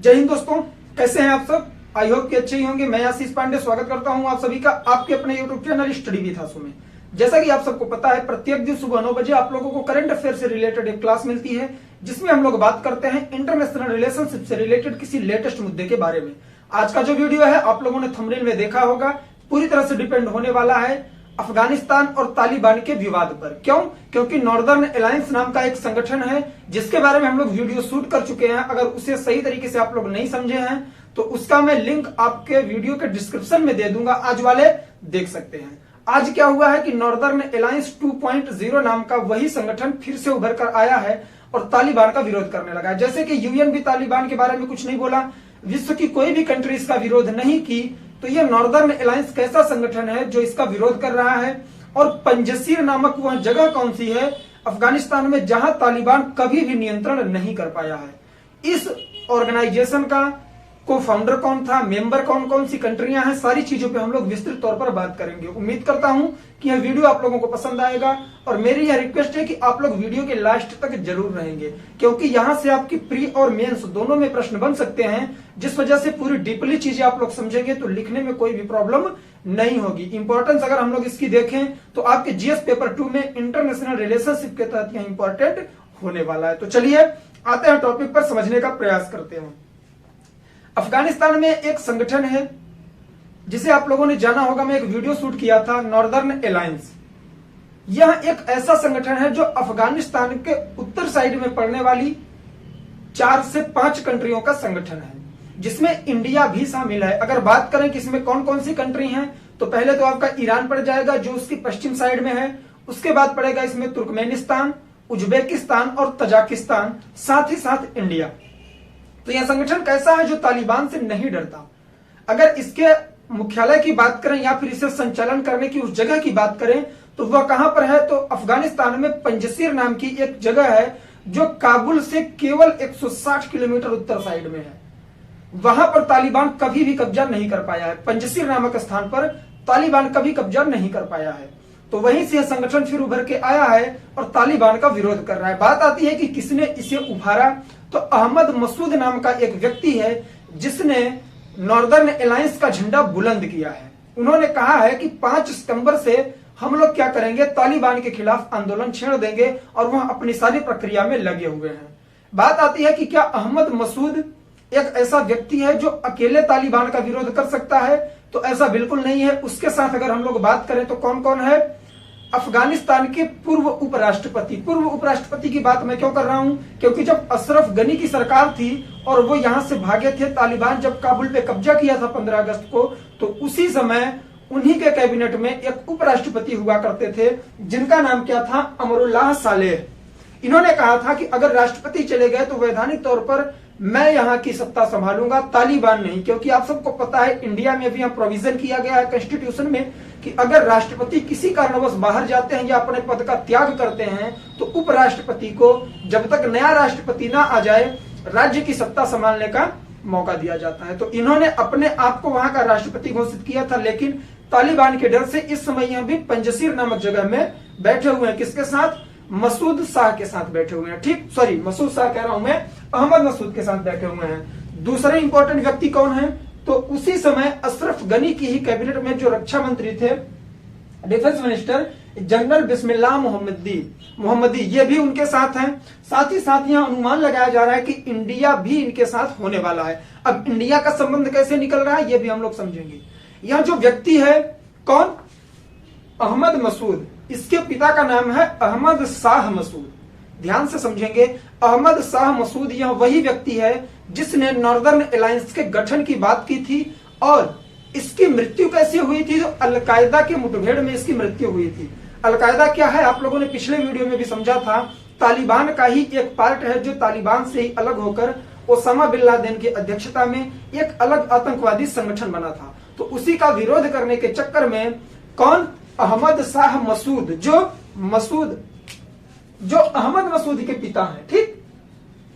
जय हिंद दोस्तों, कैसे हैं आप सब। आई होप कि अच्छे ही होंगे। मैं आशीष पांडे स्वागत करता हूं आप सभी का आपके अपने यूट्यूब चैनल स्टडी विद आशु में। जैसा कि आप सबको पता है, प्रत्येक दिन सुबह 9 बजे आप लोगों को करंट अफेयर से रिलेटेड एक क्लास मिलती है, जिसमें हम लोग बात करते हैं इंटरनेशनल रिलेशनशिप से रिलेटेड किसी लेटेस्ट मुद्दे के बारे में। आज का जो वीडियो है आप लोगों ने थंबनेल में देखा होगा, पूरी तरह से डिपेंड होने वाला है अफगानिस्तान और तालिबान के विवाद पर। क्यों? क्योंकि नॉर्दर्न अलायंस नाम का एक संगठन है जिसके बारे में हम लोग वीडियो शूट कर चुके हैं। अगर उसे सही तरीके से आप लोग नहीं समझे हैं तो उसका मैं लिंक आपके वीडियो के डिस्क्रिप्शन में दे दूंगा, आज वाले देख सकते हैं। आज क्या हुआ है कि नॉर्दर्न अलायंस 2.0 नाम का वही संगठन फिर से उभर कर आया है और तालिबान का विरोध करने लगा है। जैसे कि यूएन भी तालिबान के बारे में कुछ नहीं बोला, विश्व की कोई भी कंट्री इसका विरोध नहीं की, तो ये नॉर्दर्न अलायंस कैसा संगठन है जो इसका विरोध कर रहा है। और पंजशीर नामक वह जगह कौन सी है अफगानिस्तान में जहां तालिबान कभी भी नियंत्रण नहीं कर पाया है। इस ऑर्गेनाइजेशन का को फाउंडर कौन था, मेंबर कौन कौन सी कंट्रियां हैं, सारी चीजों पे हम लोग विस्तृत तौर पर बात करेंगे। उम्मीद करता हूं कि यह वीडियो आप लोगों को पसंद आएगा और मेरी यह रिक्वेस्ट है कि आप लोग वीडियो के लास्ट तक जरूर रहेंगे, क्योंकि यहां से आपकी प्री और मेंस दोनों में प्रश्न बन सकते हैं, जिस वजह से पूरी डीपली चीजें आप लोग समझेंगे तो लिखने में कोई भी प्रॉब्लम नहीं होगी। इंपॉर्टेंस अगर हम लोग इसकी देखें तो आपके जीएस पेपर 2 में इंटरनेशनल रिलेशनशिप के तहत यह इंपॉर्टेंट होने वाला है। तो चलिए आते हैं टॉपिक पर, समझने का प्रयास करते हैं। अफगानिस्तान में एक संगठन है जिसे आप लोगों ने जाना होगा, मैं एक वीडियो शूट किया था, नॉर्दर्न अलायंस। यह एक ऐसा संगठन है जो अफगानिस्तान के उत्तर साइड में पड़ने वाली 4 से 5 कंट्रियों का संगठन है, जिसमें इंडिया भी शामिल है। अगर बात करें कि इसमें कौन कौन सी कंट्री हैं, तो पहले तो आपका ईरान पड़ जाएगा जो उसकी पश्चिम साइड में है। उसके बाद पड़ेगा इसमें तुर्कमेनिस्तान, उज्बेकिस्तान और तजाकिस्तान, साथ ही साथ इंडिया। तो यह संगठन कैसा है जो तालिबान से नहीं डरता। अगर इसके मुख्यालय की बात करें या फिर इसे संचालन करने की उस जगह की बात करें तो वह कहां पर है, तो अफगानिस्तान में पंजशीर नाम की एक जगह है जो काबुल से केवल 160 किलोमीटर उत्तर साइड में है। वहां पर तालिबान कभी भी कब्जा नहीं कर पाया है। पंजशीर नामक स्थान पर तालिबान कभी कब्जा नहीं कर पाया है। तो वहीं से यह संगठन फिर उभर के आया है और तालिबान का विरोध कर रहा है। बात आती है कि किसने इसे उभारा, तो अहमद मसूद नाम का एक व्यक्ति है जिसने नॉर्दर्न अलायंस का झंडा बुलंद किया है। उन्होंने कहा है कि 5 सितंबर से हम लोग क्या करेंगे, तालिबान के खिलाफ आंदोलन छेड़ देंगे, और वह अपनी सारी प्रक्रिया में लगे हुए हैं। बात आती है कि क्या अहमद मसूद एक ऐसा व्यक्ति है जो अकेले तालिबान का विरोध कर सकता है, तो ऐसा बिल्कुल नहीं है। उसके साथ अगर हम लोग बात करें तो कौन कौन है, अफगानिस्तान के पूर्व उपराष्ट्रपति की बात मैं क्यों कर रहा हूं, क्योंकि जब अशरफ गनी की सरकार थी और वो यहां से भागे थे, तालिबान जब काबुल पे कब्जा किया था 15 अगस्त को, तो उसी समय उन्हीं के कैबिनेट में एक उपराष्ट्रपति हुआ करते थे जिनका नाम क्या था, अमरुल्लाह सालेह। इन्होंने कहा था कि अगर राष्ट्रपति चले गए तो वैधानिक तौर पर मैं यहाँ की सत्ता संभालूंगा, तालिबान नहीं। क्योंकि आप सबको पता है इंडिया में भी यहाँ प्रोविजन किया गया है कॉन्स्टिट्यूशन में कि अगर राष्ट्रपति किसी कारणवश बाहर जाते हैं या अपने पद का त्याग करते हैं तो उपराष्ट्रपति को जब तक नया राष्ट्रपति ना आ जाए राज्य की सत्ता संभालने का मौका दिया जाता है। तो इन्होंने अपने आप को वहां का राष्ट्रपति घोषित किया था, लेकिन तालिबान के डर से इस समय यहाँ भी पंजशीर नामक जगह में बैठे हुए हैं। किसके साथ? मसूद शाह के साथ बैठे हुए हैं। ठीक, सॉरी, मसूद शाह कह रहा हूं मैं, अहमद मसूद के साथ बैठे हुए हैं। दूसरे इंपॉर्टेंट व्यक्ति कौन है, तो उसी समय अशरफ गनी की ही कैबिनेट में जो रक्षा मंत्री थे, डिफेंस मिनिस्टर जनरल बिस्मिल्लाह मोहम्मदी, ये भी उनके साथ हैं। साथ ही साथ यहाँ अनुमान लगाया जा रहा है कि इंडिया भी इनके साथ होने वाला है। अब इंडिया का संबंध कैसे निकल रहा है ये भी हम लोग समझेंगे। यह जो व्यक्ति है कौन, अहमद मसूद, इसके पिता का नाम है अहमद शाह मसूद। ध्यान से समझेंगे, अहमद शाह मसूद यह वही व्यक्ति है जिसने नॉर्दर्न अलायंस के गठन की बात की थी, और इसकी मृत्यु कैसे हुई थी, तो अलकायदा के मुठभेड़ में इसकी मृत्यु हुई थी। अलकायदा क्या है आप लोगों ने पिछले वीडियो में भी समझा था, तालिबान का ही एक पार्ट है जो तालिबान से ही अलग होकर ओसामा बिन लादेन की अध्यक्षता में एक अलग आतंकवादी संगठन बना था। तो उसी का विरोध करने के चक्कर में कौन, अहमद शाह मसूद, जो अहमद मसूद के पिता हैं, ठीक,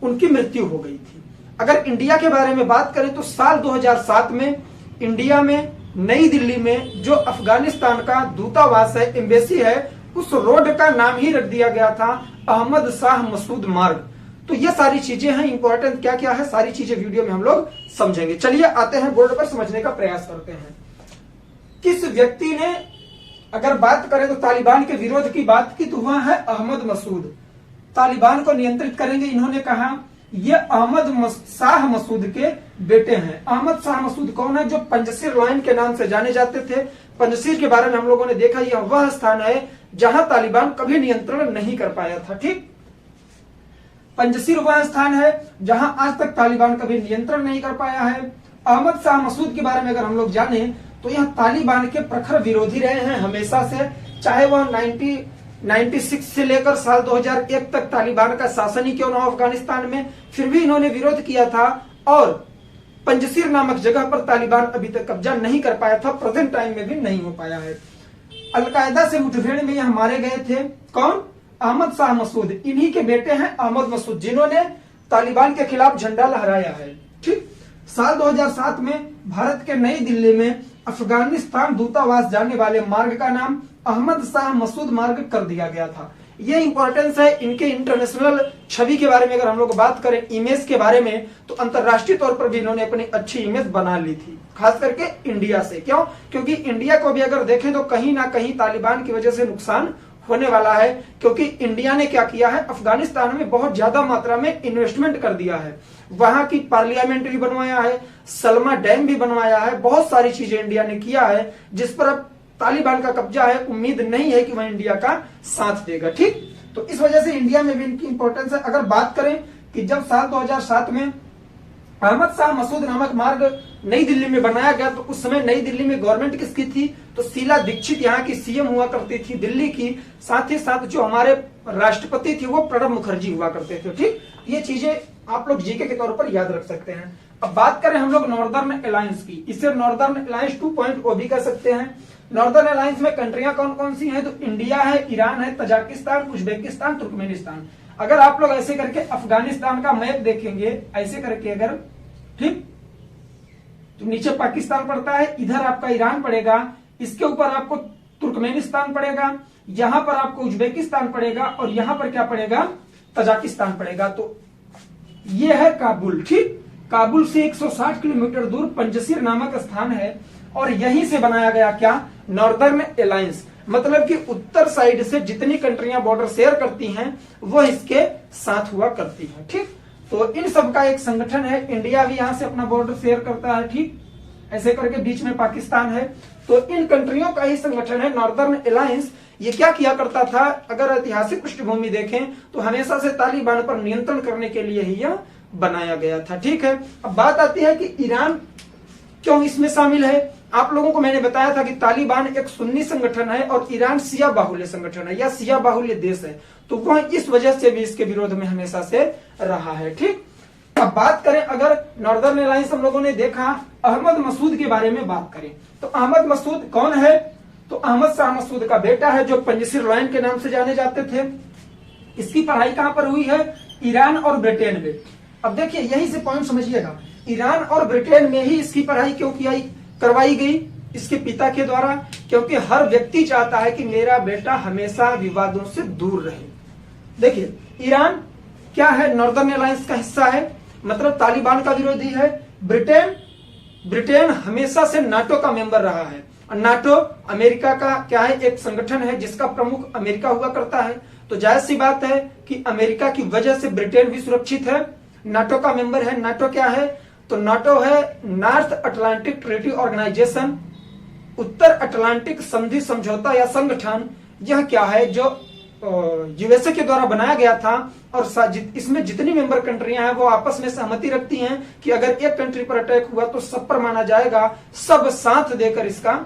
उनकी मृत्यु हो गई थी। अगर इंडिया के बारे में बात करें तो साल 2007 में इंडिया में नई दिल्ली में जो अफगानिस्तान का दूतावास है, एम्बेसी है, उस रोड का नाम ही रख दिया गया था अहमद शाह मसूद मार्ग। तो ये सारी चीजें हैं, इंपॉर्टेंट क्या क्या है सारी चीजें वीडियो में हम लोग समझेंगे। चलिए आते हैं बोर्ड पर, समझने का प्रयास करते हैं। किस व्यक्ति ने, अगर बात करें तो तालिबान के विरोध की बात की, तो वह है अहमद मसूद। तालिबान को नियंत्रित करेंगे, इन्होंने कहा। ये अहमद शाह मसूद के बेटे हैं। अहमद शाह मसूद कौन है? जो पंजशीर लाइन के नाम से जाने जाते थे। पंजशीर के बारे में हम लोगों ने देखा, यह वह स्थान है जहां तालिबान कभी नियंत्रण नहीं कर पाया था। ठीक, पंजशीर वह स्थान है जहां आज तक तालिबान कभी नियंत्रण नहीं कर पाया है। अहमद शाह मसूद के बारे में अगर हम लोग जाने तो यह तालिबान के प्रखर विरोधी रहे हैं हमेशा से, चाहे वह 1996 से लेकर साल 2001 तक तालिबान का शासन ही क्यों न हो अफगानिस्तान में, फिर भी इन्होंने विरोध किया था और पंजशीर नामक जगह पर तालिबान अभी तक कब्जा नहीं कर पाया था, प्रेजेंट टाइम में भी नहीं हो पाया है। अलकायदा से मुठभेड़ में यह मारे गए थे। कौन? अहमद शाह मसूद। इन्हीं के बेटे हैं अहमद मसूद, जिन्होंने तालिबान के खिलाफ झंडा लहराया है। ठीक, साल 2007 में भारत के नई दिल्ली में अफगानिस्तान दूतावास जाने वाले मार्ग का नाम अहमद शाह मसूद मार्ग कर दिया गया था। ये इंपॉर्टेंस है इनके इंटरनेशनल छवि के बारे में। अगर हम लोग बात करें इमेज के बारे में, तो अंतरराष्ट्रीय तौर पर भी इन्होंने अपनी अच्छी इमेज बना ली थी, खास करके इंडिया से। क्यों? क्योंकि इंडिया को भी अगर देखें तो कहीं ना कहीं तालिबान की वजह से नुकसान होने वाला है, क्योंकि इंडिया ने क्या किया है, अफगानिस्तान में बहुत ज्यादा मात्रा में इन्वेस्टमेंट कर दिया है। वहां की पार्लियामेंट भी बनवाया है, सलमा डैम भी बनवाया है, बहुत सारी चीजें इंडिया ने किया है, जिस पर अब तालिबान का कब्जा है। उम्मीद नहीं है कि वह इंडिया का साथ देगा। ठीक, तो इस वजह से इंडिया में भी इनकी इंपॉर्टेंस है। अगर बात करें कि जब साल 2007 में अहमद शाह मसूद नामक मार्ग नई दिल्ली में बनाया गया, तो उस समय नई दिल्ली में गवर्नमेंट किसकी थी? तो शीला दीक्षित यहाँ की सीएम हुआ करती थी दिल्ली की। साथ ही साथ जो हमारे राष्ट्रपति थी वो प्रणब मुखर्जी हुआ करते थे। ठीक, ये चीजें आप लोग जीके के तौर पर याद रख सकते हैं। अब बात करें हम लोग नॉर्दर्न अलायंस की, इसे नॉर्दर्न अलायंस 2.0 भी कह सकते हैं। नॉर्दर्न अलायंस में कंट्रियां कौन कौन सी हैं? तो इंडिया है, ईरान है, तजाकिस्तान, उज्बेकिस्तान, तुर्कमेनिस्तान। अगर आप लोग ऐसे करके अफगानिस्तान का मैप देखेंगे, ऐसे करके अगर, ठीक, तो नीचे पाकिस्तान पड़ता है, इधर आपका ईरान पड़ेगा, इसके ऊपर आपको तुर्कमेनिस्तान पड़ेगा, यहां पर आपको उज्बेकिस्तान पड़ेगा और यहां पर क्या पड़ेगा? तजाकिस्तान पड़ेगा। तो ये है काबुल। ठीक, काबुल से 160 किलोमीटर दूर पंजशीर नामक स्थान है और यहीं से बनाया गया क्या? Northern alliance. मतलब कि उत्तर साइड से जितनी कंट्रियां बॉर्डर शेयर करती हैं वो इसके साथ हुआ करती हैं। ठीक, तो इन सब का एक संगठन है। इंडिया भी यहां से अपना बॉर्डर शेयर करता है। ठीक, ऐसे करके बीच में पाकिस्तान है, तो इन कंट्रियों का ही संगठन है नॉर्दर्न अलायंस। ये क्या किया करता था? अगर ऐतिहासिक पृष्ठभूमि देखें तो हमेशा से तालिबान पर नियंत्रण करने के लिए ही यह बनाया गया था। ठीक है, अब बात आती है कि ईरान क्यों इसमें शामिल है। आप लोगों को मैंने बताया था कि तालिबान एक सुन्नी संगठन है और ईरान शिया बाहुल्य संगठन है या शिया बाहुल्य देश है, तो वह इस वजह से भी इसके विरोध में हमेशा से रहा है। ठीक, अब बात करें अगर नॉर्दर्न अलायंस हम लोगों ने देखा, अहमद मसूद के बारे में बात करें तो अहमद मसूद कौन है? तो अहमद शाह मसूद का बेटा है, जो पंजशीर लाइन के नाम से जाने जाते थे। इसकी पढ़ाई कहां पर हुई है? ईरान और ब्रिटेन में। अब देखिए यहीं से पॉइंट समझिएगा, ईरान और ब्रिटेन में ही इसकी पढ़ाई क्यों करवाई गई? इसके पिता के द्वारा, क्योंकि हर व्यक्ति चाहता है कि मेरा बेटा हमेशा विवादों से दूर रहे। देखिए ईरान क्या है? नॉर्दर्न अलायंस का हिस्सा है, मतलब तालिबान का विरोधी है। ब्रिटेन हमेशा से नाटो का मेंबर रहा है और नाटो अमेरिका का क्या है? एक संगठन है जिसका प्रमुख अमेरिका हुआ करता है। तो जायज सी बात है कि अमेरिका की वजह से ब्रिटेन भी सुरक्षित है, नाटो का मेंबर है। नाटो क्या है? तो नाटो है नॉर्थ अटलांटिक ट्रीटी ऑर्गेनाइजेशन, उत्तर अटलांटिक संधि समझौता या संगठन। यह क्या है? जो यूएसए के द्वारा बनाया गया था और इसमें जितनी मेंबर कंट्रियां हैं वो आपस में सहमति रखती हैं कि अगर एक कंट्री पर अटैक हुआ तो सब पर माना जाएगा, सब साथ देकर इसका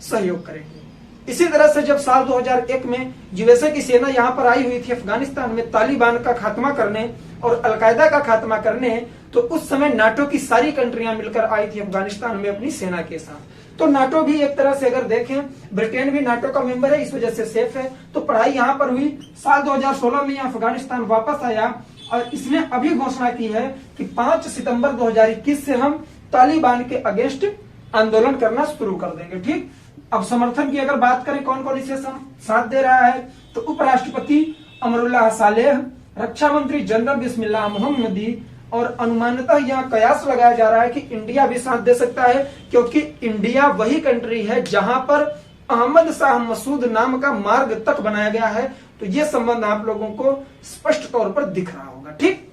सहयोग करेंगे। इसी तरह से जब साल 2001 में यूएसए की सेना यहां पर आई हुई थी अफगानिस्तान में तालिबान का खात्मा करने और अलकायदा का खात्मा करने, तो उस समय नाटो की सारी कंट्रियां मिलकर आई थी अफगानिस्तान में अपनी सेना के साथ। तो नाटो भी एक तरह से अगर देखें, ब्रिटेन भी नाटो का मेंबर है, इस वजह से सेफ है। तो पढ़ाई यहां पर हुई। साल 2016 में अफगानिस्तान वापस आया और इसने अभी घोषणा की है कि 5 सितंबर 2021 से हम तालिबान के अगेंस्ट आंदोलन करना शुरू कर देंगे। ठीक, अब समर्थन की अगर बात करें कौन कौन इसे साथ दे रहा है, तो उपराष्ट्रपति अमरुल्लाह सालेह, रक्षा मंत्री जनरल बिस्मिल्लाह मोहम्मदी, और अनुमानतः यहाँ कयास लगाया जा रहा है कि इंडिया भी साथ दे सकता है, क्योंकि इंडिया वही कंट्री है जहां पर अहमद शाह मसूद नाम का मार्ग तक बनाया गया है। तो ये संबंध आप लोगों को स्पष्ट तौर पर दिख रहा होगा। ठीक,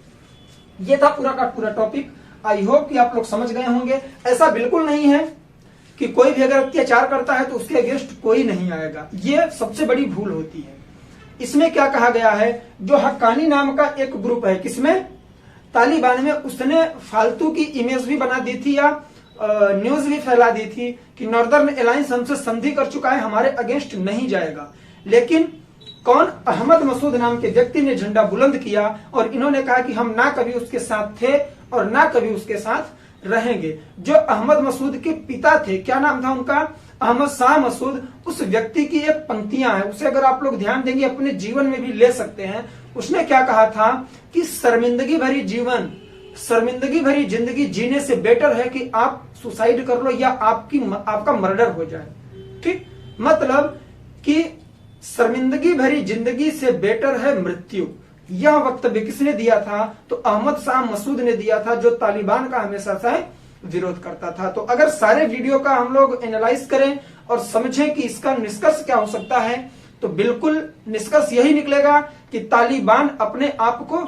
ये था पूरा का पूरा टॉपिक। आई होप कि आप लोग समझ गए होंगे। ऐसा बिल्कुल नहीं है कि कोई भी अगर अत्याचार करता है तो उसके अगेंस्ट कोई नहीं आएगा, ये सबसे बड़ी भूल होती है। इसमें क्या कहा गया है, जो हक्कानी नाम का एक ग्रुप है, किसमें, तालिबान में, उसने फालतू की इमेज भी बना दी थी या न्यूज भी फैला दी थी कि नॉर्दर्न अलायंस हमसे संधि कर चुका है, हमारे अगेंस्ट नहीं जाएगा। लेकिन कौन, अहमद मसूद नाम के व्यक्ति ने झंडा बुलंद किया और इन्होंने कहा कि हम ना कभी उसके साथ थे और ना कभी उसके साथ रहेंगे। जो अहमद मसूद के पिता थे, क्या नाम था उनका, अहमद शाह मसूद, उस व्यक्ति की एक पंक्तियां हैं, उसे अगर आप लोग ध्यान देंगे अपने जीवन में भी ले सकते हैं। उसने क्या कहा था कि शर्मिंदगी भरी जीवन, शर्मिंदगी भरी जिंदगी जीने से बेटर है कि आप सुसाइड कर लो या आपका मर्डर हो जाए। ठीक, मतलब कि शर्मिंदगी भरी जिंदगी से बेटर है मृत्यु। यह वक्तव्य किसने दिया था, तो अहमद शाह मसूद ने दिया था, जो तालिबान का हमेशा से विरोध करता था। तो अगर सारे वीडियो का हम लोग एनालाइज करें और समझें कि इसका निष्कर्ष क्या हो सकता है, तो बिल्कुल निष्कर्ष यही निकलेगा कि तालिबान अपने आप को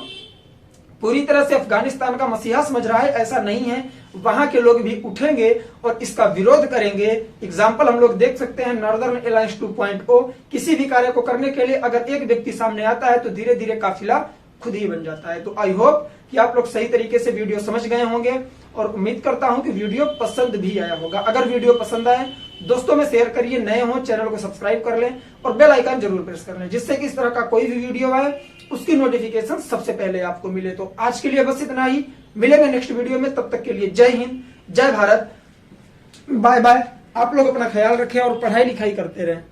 पूरी तरह से अफगानिस्तान का मसीहा समझ रहा है, ऐसा नहीं है। वहां के लोग भी उठेंगे और इसका विरोध करेंगे। एग्जाम्पल हम लोग देख सकते हैं नॉर्दर्न अलायंस 2.0। किसी भी कार्य को करने के लिए अगर एक व्यक्ति सामने आता है तो धीरे धीरे काफिला खुद ही बन जाता है। तो आई होप कि आप लोग सही तरीके से वीडियो समझ गए होंगे और उम्मीद करता हूं कि वीडियो पसंद भी आया होगा। अगर वीडियो पसंद आए दोस्तों में शेयर करिए, नए हो चैनल को सब्सक्राइब कर लें और बेल आइकन जरूर प्रेस कर लें, जिससे कि इस तरह का कोई भी वीडियो आए उसकी नोटिफिकेशन सबसे पहले आपको मिले। तो आज के लिए बस इतना ही, मिलेंगे नेक्स्ट वीडियो में, तब तक के लिए जय हिंद, जय भारत, बाय बाय। आप लोग अपना ख्याल रखें और पढ़ाई लिखाई करते रहें।